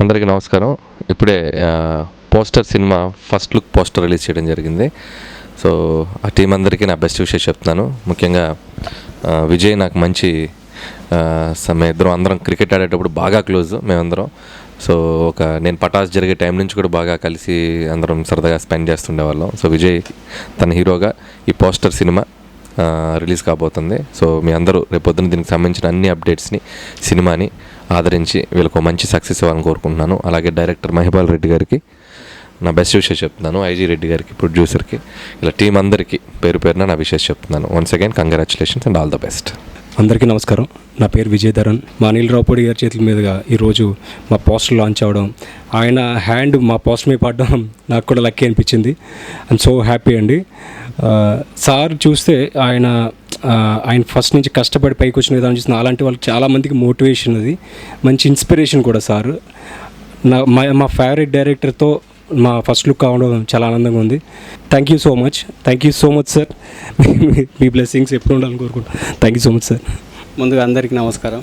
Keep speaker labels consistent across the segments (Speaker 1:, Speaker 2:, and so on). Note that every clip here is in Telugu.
Speaker 1: అందరికీ నమస్కారం. ఇప్పుడే poster cinema first look poster release చేయడం జరిగింది. సో ఆ టీం అందరికీ నా బెస్ట్ విషెస్ చెప్తున్నాను. ముఖ్యంగా విజయ్ నాకు మంచి ఇద్దరం అందరం క్రికెట్ ఆడేటప్పుడు బాగా క్లోజ్ మేమందరం. సో నేను పటాస్ జరిగే టైం నుంచి కూడా బాగా కలిసి అందరం సరదాగా స్పెండ్ చేస్తుండేవాళ్ళం. సో విజయ్ తన హీరోగా ఈ పోస్టర్ సినిమా రిలీజ్ కాబోతుంది. సో మీ అందరూ రేపొద్దున దీనికి సంబంధించిన అన్ని అప్డేట్స్ని సినిమాని ఆదరించి వీళ్ళకు మంచి సక్సెస్ ఇవ్వాలని కోరుకుంటున్నాను. అలాగే డైరెక్టర్ మహిపాల్ రెడ్డి గారికి నా బెస్ట్ విషెస్ చెప్తున్నాను. ఐజీ రెడ్డి గారికి, ప్రొడ్యూసర్కి, ఇలా టీం అందరికీ పేరు పేరున నా విషెస్ చెప్తున్నాను. Once again congratulations and all the best.
Speaker 2: అందరికీ నమస్కారం. నా పేరు విజయధరన్. మా అనిల్ రావుపూడి గారి చేతుల మీదుగా ఈరోజు మా పోస్టర్ లాంచ్ అవ్వడం, ఆయన హ్యాండ్ మా పోస్టర్ మీద పడడం నాకు కూడా లక్కీ అనిపించింది. ఐఎమ్ సో హ్యాపీ అండి. సార్ చూస్తే ఆయన ఫస్ట్ నుంచి కష్టపడి పైకి వచ్చిన విధానం చూసిన అలాంటి వాళ్ళకి చాలామందికి మోటివేషన్, అది మంచి ఇన్స్పిరేషన్ కూడా. సార్ మా ఫేవరెట్ డైరెక్టర్తో మా ఫస్ట్ లుక్ కావడం చాలా ఆనందంగా ఉంది. Thank you so much sir. Me blessings ఎప్పుడు ఉండాలని కోరుకుంటున్నాను. Thank you so much sir.
Speaker 3: ముందుగా అందరికీ నమస్కారం.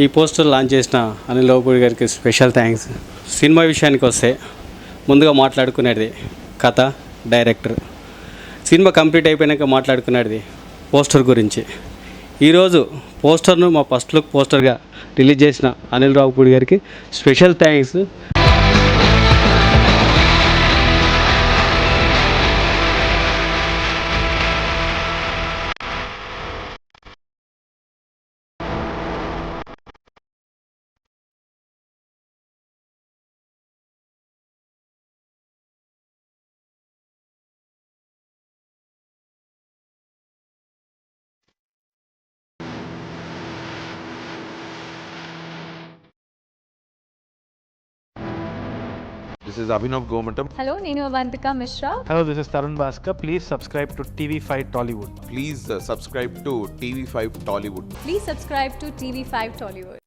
Speaker 3: ఈ పోస్టర్ లాంచ్ చేసిన అనిల్ రావుపూడి గారికి స్పెషల్ థ్యాంక్స్. సినిమా విషయానికి వస్తే ముందుగా మాట్లాడుకునేది కథ, డైరెక్టర్. సినిమా కంప్లీట్ అయిపోయాక మాట్లాడుకునేది పోస్టర్ గురించి. ఈరోజు పోస్టర్ను మా ఫస్ట్ లుక్ పోస్టర్గా రిలీజ్ చేసిన అనిల్ రావుపూడి గారికి special thanks.
Speaker 4: This is Abhinav Gomatam.
Speaker 5: Hello, Nenu Avantika Mishra.
Speaker 6: Hello, this is Tarun Bhaskar. Please subscribe to TV5 Tollywood.
Speaker 4: Please subscribe to TV5 Tollywood.
Speaker 5: Please subscribe to TV5 Tollywood.